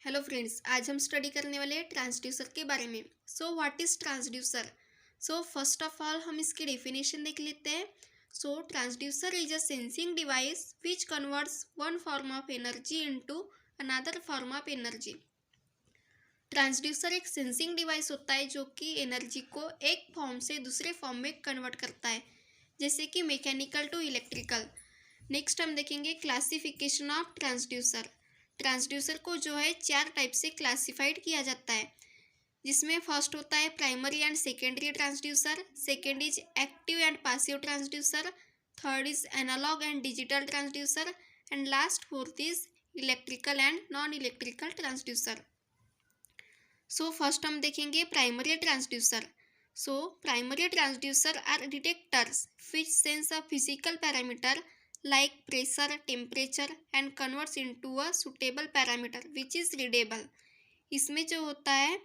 Hello friends, आज हम study करने वाले हैं ट्रांसड्यूसर के बारे में। What is transducer? First of all हम इसकी डेफिनेशन देख लेते हैं। Transducer is a sensing device which converts one form of energy into another form of energy. Transducer एक सेंसिंग डिवाइस होता है जो कि एनर्जी को एक फॉर्म से दूसरे फॉर्म में कन्वर्ट करता है, जैसे कि मैकेनिकल टू इलेक्ट्रिकल। नेक्स्ट हम देखेंगे क्लासिफिकेशन ऑफ ट्रांसड्यूसर। ट्रांसड्यूसर को जो है 4 टाइप से क्लासिफाइड किया जाता है, जिसमें फर्स्ट होता है primary and secondary transducer, second is active and passive transducer, third is analog and digital transducer and last fourth is electrical and non electrical transducer. First हम देखेंगे primary transducer. Primary transducers are detectors which sense a physical parameter like pressure, temperature and converts into a suitable parameter which is readable। इसमें जो होता है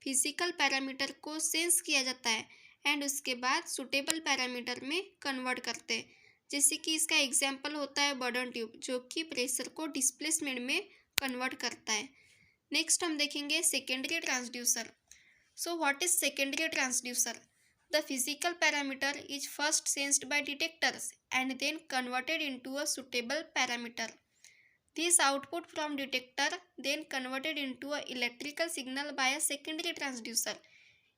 physical parameter को sense किया जाता है एंड उसके बाद सुटेबल पैरामीटर में कन्वर्ट करते हैं। जैसे कि इसका एग्जांपल होता है बर्नर ट्यूब, जो कि प्रेशर को डिस्प्लेसमेंट में कन्वर्ट करता है। नेक्स्ट हम देखेंगे secondary transducer. What is secondary transducer? The physical parameter is first sensed by detectors and then converted into a suitable parameter. This output from detector then converted into a electrical signal by a secondary transducer।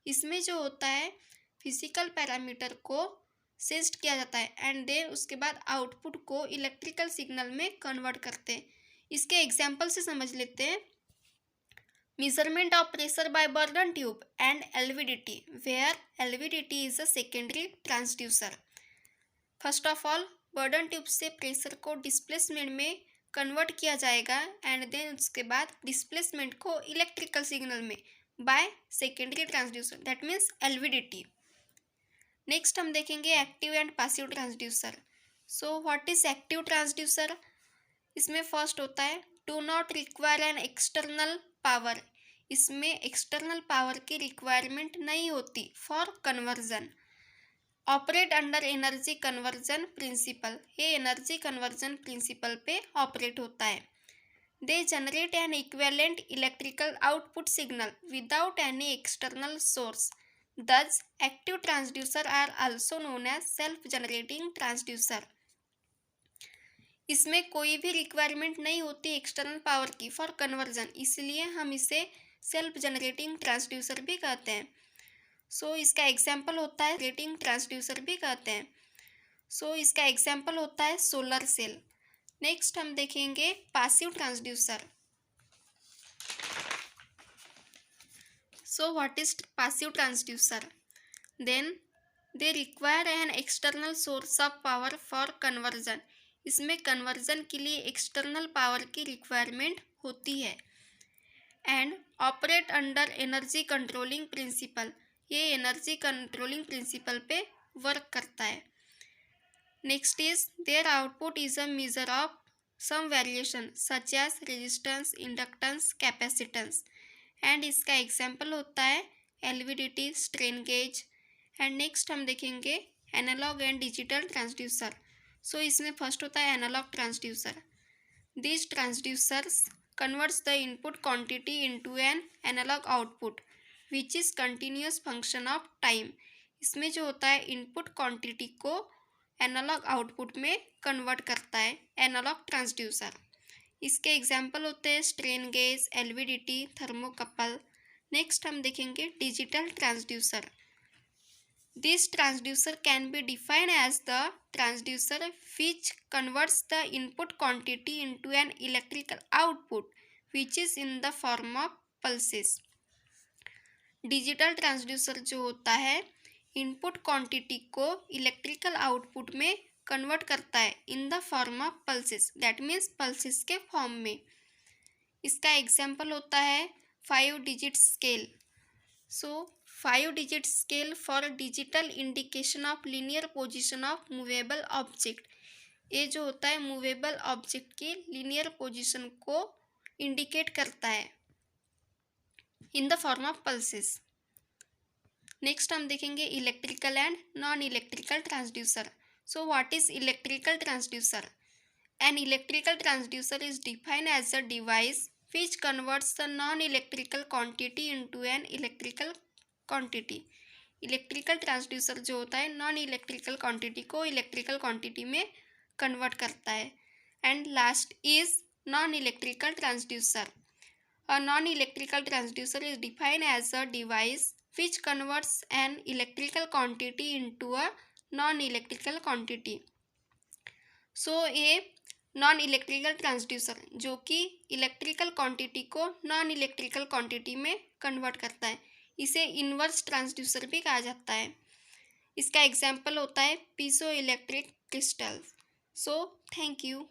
इसमें जो होता है physical parameter को sensed किया जाता है and then उसके बाद आउटपुट को इलेक्ट्रिकल सिग्नल में कन्वर्ट करते हैं। इसके एग्जाम्पल से समझ लेते हैं। Measurement of pressure by Burdon tube and LVDT, where LVDT is a secondary transducer। First of all bourdon tube से प्रेशर को डिस्प्लेसमेंट में कन्वर्ट किया जाएगा एंड देन उसके बाद डिस्प्लेसमेंट को इलेक्ट्रिकल सिग्नल में by secondary transducer, that means LVDT। Next हम देखेंगे active and passive transducer. What is active transducer? इसमें फर्स्ट होता है do not require an external power. इसमें एक्सटर्नल पावर की रिक्वायरमेंट नहीं होती for conversion. Operate under energy conversion principle, ये एनर्जी कन्वर्जन प्रिंसिपल पे ऑपरेट होता है। They generate an equivalent electrical output signal without any external source. Thus active transducer are also known as self generating transducer. इसमें कोई भी requirement नहीं होती external power की फॉर कन्वर्जन, इसलिए हम इसे सेल्फ जनरेटिंग ट्रांसड्यूसर भी कहते हैं। इसका एग्जाम्पल होता है रेटिंग ट्रांसड्यूसर भी कहते हैं। इसका एग्जाम्पल होता है सोलर सेल। नेक्स्ट हम देखेंगे passive transducer. What is passive transducer? Then they require an external source of power for conversion. इसमें कन्वर्जन के लिए एक्सटर्नल पावर की रिक्वायरमेंट होती है and operate under energy controlling principle, ये एनर्जी कंट्रोलिंग प्रिंसिपल पे वर्क करता है। Next is there output is a measure of some variation such as resistance, inductance, capacitance and इसका एग्जाम्पल होता है LVDT, strain gauge. And next हम देखेंगे analog and digital transducer. इसमें फर्स्ट होता है analog transducer. These transducers converts the input quantity into an analog output which is continuous function of time। इसमें जो होता है इनपुट क्वांटिटी को एनालॉग आउटपुट में कन्वर्ट करता है एनालॉग ट्रांसड्यूसर। इसके एग्जाम्पल होते हैं strain gauge, LVDT, thermocouple. Next हम देखेंगे digital transducer. This transducer can be defined as the transducer which converts the input quantity into an electrical output which is in the form of pulses। Digital transducer जो होता है input quantity को electrical output में convert करता है in the form of pulses, that means pulses के form में। इसका एग्जाम्पल होता है 5 digit scale. 5 digit scale for digital indication of linear position of movable object. ये जो होता है मूवेबल ऑब्जेक्ट की लीनियर पोजीशन को इंडिकेट करता है in the form of pulses. Next हम देखेंगे electrical and non electrical transducer. What is electrical transducer? An electrical transducer is defined as a device which converts the non electrical quantity into an electrical quantity. Electrical transducer जो होता है non electrical quantity को electrical quantity में convert करता है। And last is non electrical transducer. A non electrical transducer is defined as a device which converts an electrical quantity into a non-electrical quantity। So ये non electrical transducer जो कि electrical quantity को non electrical quantity में convert करता है, इसे inverse transducer भी कहा जाता है। इसका एग्जाम्पल होता है piezo electric crystal. So thank you.